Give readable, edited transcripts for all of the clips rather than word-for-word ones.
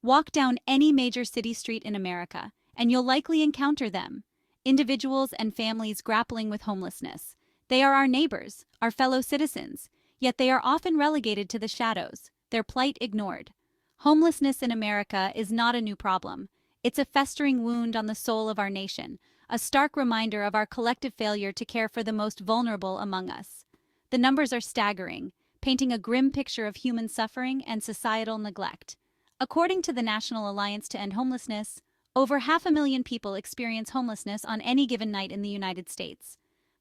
Walk down any major city street in America, and you'll likely encounter them. Individuals and families grappling with homelessness. They are our neighbors, our fellow citizens, yet they are often relegated to the shadows, their plight ignored. Homelessness in America is not a new problem. It's a festering wound on the soul of our nation, a stark reminder of our collective failure to care for the most vulnerable among us. The numbers are staggering, painting a grim picture of human suffering and societal neglect. According to the National Alliance to End Homelessness, over 500,000 people experience homelessness on any given night in the United States.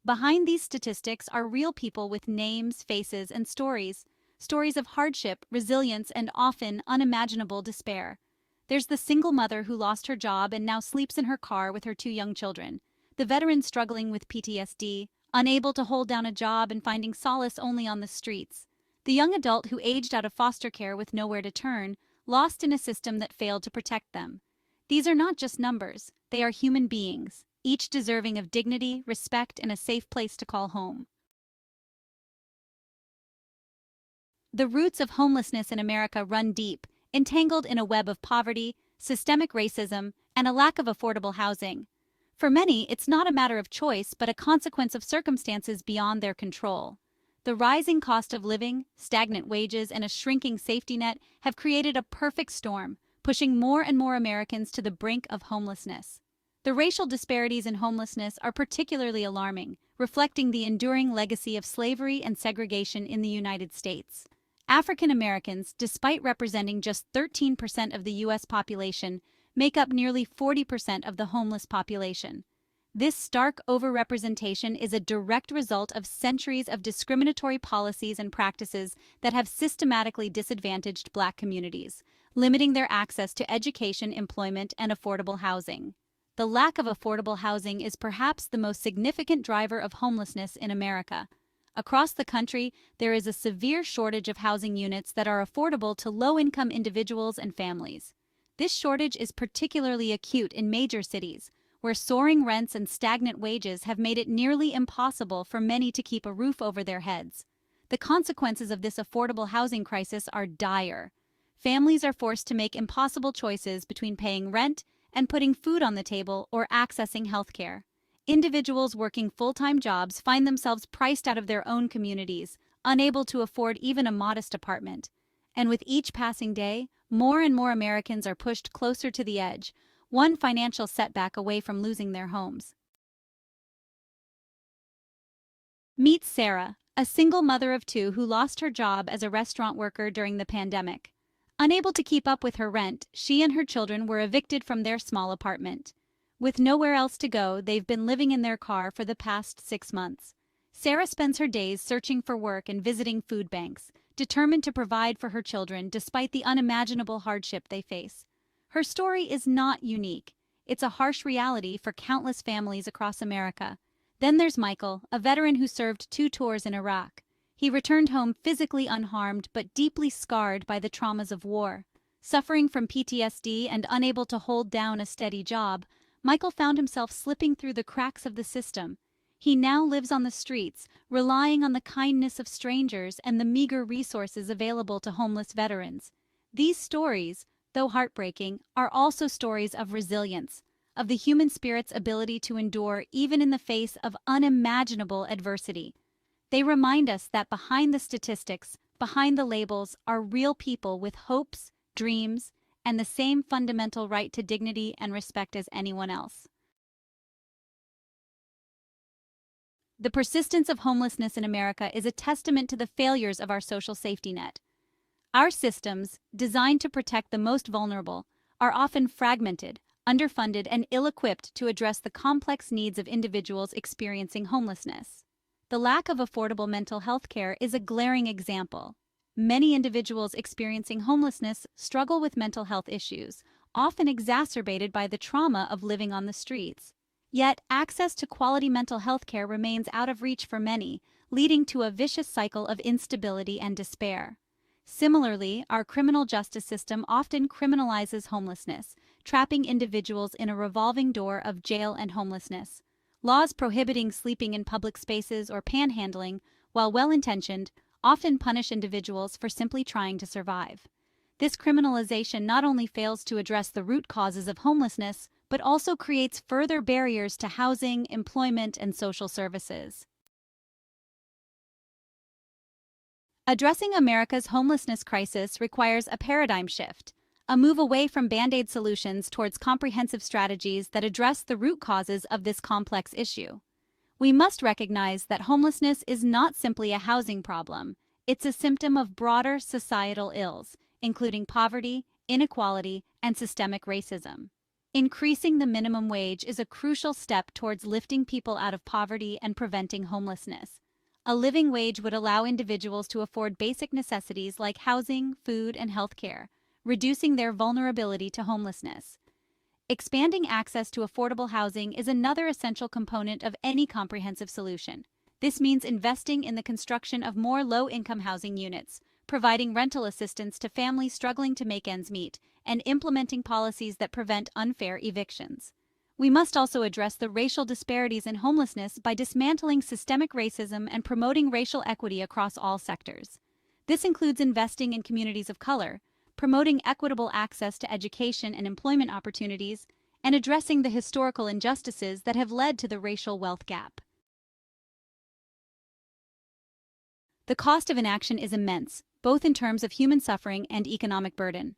Behind these statistics are real people with names, faces, and stories of hardship, resilience, and often unimaginable despair. There's the single mother who lost her job and now sleeps in her car with her 2 young children, the veteran struggling with PTSD, unable to hold down a job and finding solace only on the streets, the young adult who aged out of foster care with nowhere to turn, lost in a system that failed to protect them. These are not just numbers, they are human beings, each deserving of dignity, respect, and a safe place to call home. The roots of homelessness in America run deep, entangled in a web of poverty, systemic racism, and a lack of affordable housing. For many, it's not a matter of choice but a consequence of circumstances beyond their control. The rising cost of living, stagnant wages, and a shrinking safety net have created a perfect storm, pushing more and more Americans to the brink of homelessness. The racial disparities in homelessness are particularly alarming, reflecting the enduring legacy of slavery and segregation in the United States. African Americans, despite representing just 13% of the U.S. population, make up nearly 40% of the homeless population. This stark overrepresentation is a direct result of centuries of discriminatory policies and practices that have systematically disadvantaged Black communities, limiting their access to education, employment, and affordable housing. The lack of affordable housing is perhaps the most significant driver of homelessness in America. Across the country, there is a severe shortage of housing units that are affordable to low-income individuals and families. This shortage is particularly acute in major cities, where soaring rents and stagnant wages have made it nearly impossible for many to keep a roof over their heads. The consequences of this affordable housing crisis are dire. Families are forced to make impossible choices between paying rent and putting food on the table or accessing health care. Individuals working full-time jobs find themselves priced out of their own communities, unable to afford even a modest apartment. And with each passing day, more and more Americans are pushed closer to the edge, one financial setback away from losing their homes. Meet Sarah, a single mother of 2 who lost her job as a restaurant worker during the pandemic. Unable to keep up with her rent, she and her children were evicted from their small apartment. With nowhere else to go, they've been living in their car for the past 6 months. Sarah spends her days searching for work and visiting food banks, determined to provide for her children despite the unimaginable hardship they face. Her story is not unique. It's a harsh reality for countless families across America. Then there's Michael, a veteran who served 2 tours in Iraq. He returned home physically unharmed but deeply scarred by the traumas of war. Suffering from PTSD and unable to hold down a steady job, Michael found himself slipping through the cracks of the system. He now lives on the streets, relying on the kindness of strangers and the meager resources available to homeless veterans. These stories, though heartbreaking, are also stories of resilience, of the human spirit's ability to endure even in the face of unimaginable adversity. They remind us that behind the statistics, behind the labels, are real people with hopes, dreams, and the same fundamental right to dignity and respect as anyone else. The persistence of homelessness in America is a testament to the failures of our social safety net. Our systems, designed to protect the most vulnerable, are often fragmented, underfunded, and ill-equipped to address the complex needs of individuals experiencing homelessness. The lack of affordable mental health care is a glaring example. Many individuals experiencing homelessness struggle with mental health issues, often exacerbated by the trauma of living on the streets. Yet, access to quality mental health care remains out of reach for many, leading to a vicious cycle of instability and despair. Similarly, our criminal justice system often criminalizes homelessness, trapping individuals in a revolving door of jail and homelessness. Laws prohibiting sleeping in public spaces or panhandling, while well-intentioned, often punish individuals for simply trying to survive. This criminalization not only fails to address the root causes of homelessness, but also creates further barriers to housing, employment, and social services. Addressing America's homelessness crisis requires a paradigm shift, a move away from band-aid solutions towards comprehensive strategies that address the root causes of this complex issue. We must recognize that homelessness is not simply a housing problem, it's a symptom of broader societal ills, including poverty, inequality, and systemic racism. Increasing the minimum wage is a crucial step towards lifting people out of poverty and preventing homelessness. A living wage would allow individuals to afford basic necessities like housing, food, and health care, reducing their vulnerability to homelessness. Expanding access to affordable housing is another essential component of any comprehensive solution. This means investing in the construction of more low-income housing units, providing rental assistance to families struggling to make ends meet, and implementing policies that prevent unfair evictions. We must also address the racial disparities in homelessness by dismantling systemic racism and promoting racial equity across all sectors. This includes investing in communities of color, promoting equitable access to education and employment opportunities, and addressing the historical injustices that have led to the racial wealth gap. The cost of inaction is immense, both in terms of human suffering and economic burden.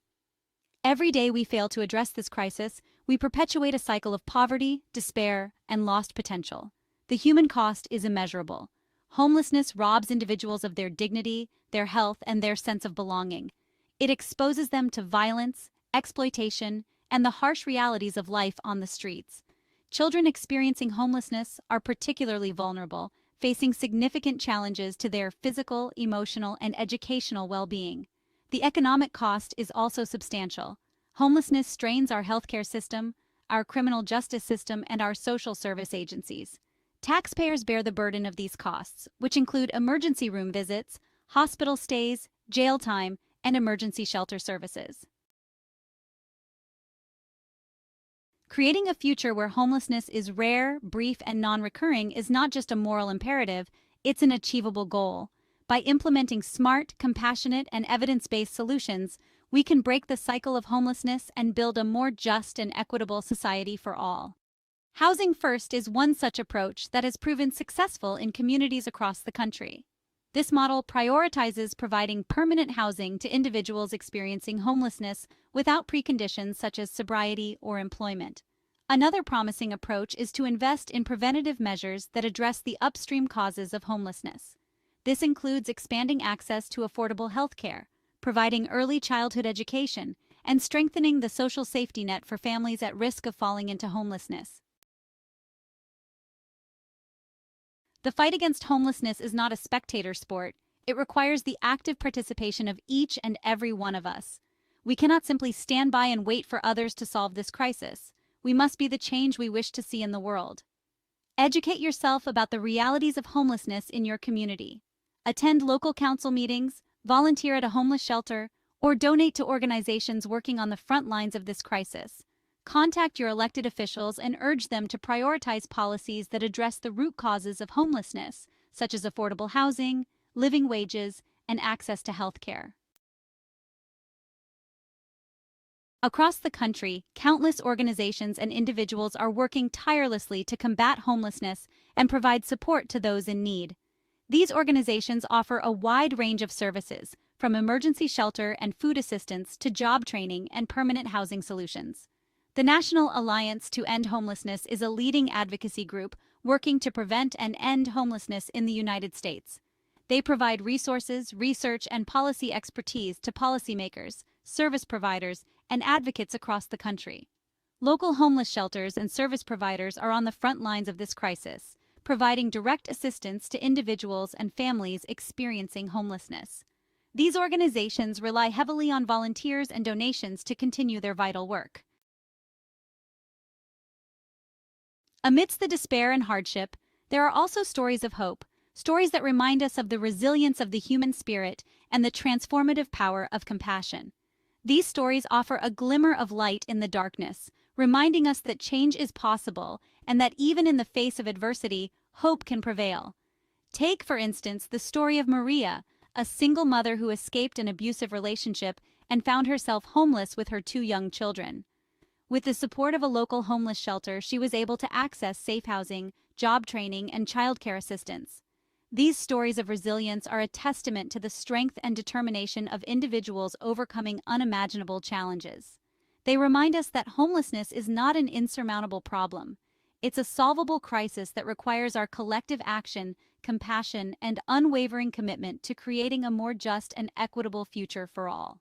Every day we fail to address this crisis, we perpetuate a cycle of poverty, despair, and lost potential. The human cost is immeasurable. Homelessness robs individuals of their dignity, their health, and their sense of belonging. It exposes them to violence, exploitation, and the harsh realities of life on the streets. Children experiencing homelessness are particularly vulnerable, facing significant challenges to their physical, emotional, and educational well-being. The economic cost is also substantial. Homelessness strains our healthcare system, our criminal justice system, and our social service agencies. Taxpayers bear the burden of these costs, which include emergency room visits, hospital stays, jail time, and emergency shelter services. Creating a future where homelessness is rare, brief, and non-recurring is not just a moral imperative, it's an achievable goal. By implementing smart, compassionate, and evidence-based solutions, we can break the cycle of homelessness and build a more just and equitable society for all. Housing First is one such approach that has proven successful in communities across the country. This model prioritizes providing permanent housing to individuals experiencing homelessness without preconditions such as sobriety or employment. Another promising approach is to invest in preventative measures that address the upstream causes of homelessness. This includes expanding access to affordable health care, providing early childhood education, and strengthening the social safety net for families at risk of falling into homelessness. The fight against homelessness is not a spectator sport. It requires the active participation of each and every one of us. We cannot simply stand by and wait for others to solve this crisis. We must be the change we wish to see in the world. Educate yourself about the realities of homelessness in your community. Attend local council meetings, volunteer at a homeless shelter, or donate to organizations working on the front lines of this crisis. Contact your elected officials and urge them to prioritize policies that address the root causes of homelessness, such as affordable housing, living wages, and access to health care. Across the country, countless organizations and individuals are working tirelessly to combat homelessness and provide support to those in need. These organizations offer a wide range of services, from emergency shelter and food assistance to job training and permanent housing solutions. The National Alliance to End Homelessness is a leading advocacy group working to prevent and end homelessness in the United States. They provide resources, research, and policy expertise to policymakers, service providers, and advocates across the country. Local homeless shelters and service providers are on the front lines of this crisis, providing direct assistance to individuals and families experiencing homelessness. These organizations rely heavily on volunteers and donations to continue their vital work. Amidst the despair and hardship, there are also stories of hope, stories that remind us of the resilience of the human spirit and the transformative power of compassion. These stories offer a glimmer of light in the darkness, reminding us that change is possible and that even in the face of adversity, hope can prevail. Take, for instance, the story of Maria, a single mother who escaped an abusive relationship and found herself homeless with her two young children. With the support of a local homeless shelter, she was able to access safe housing, job training, and childcare assistance. These stories of resilience are a testament to the strength and determination of individuals overcoming unimaginable challenges. They remind us that homelessness is not an insurmountable problem. It's a solvable crisis that requires our collective action, compassion, and unwavering commitment to creating a more just and equitable future for all.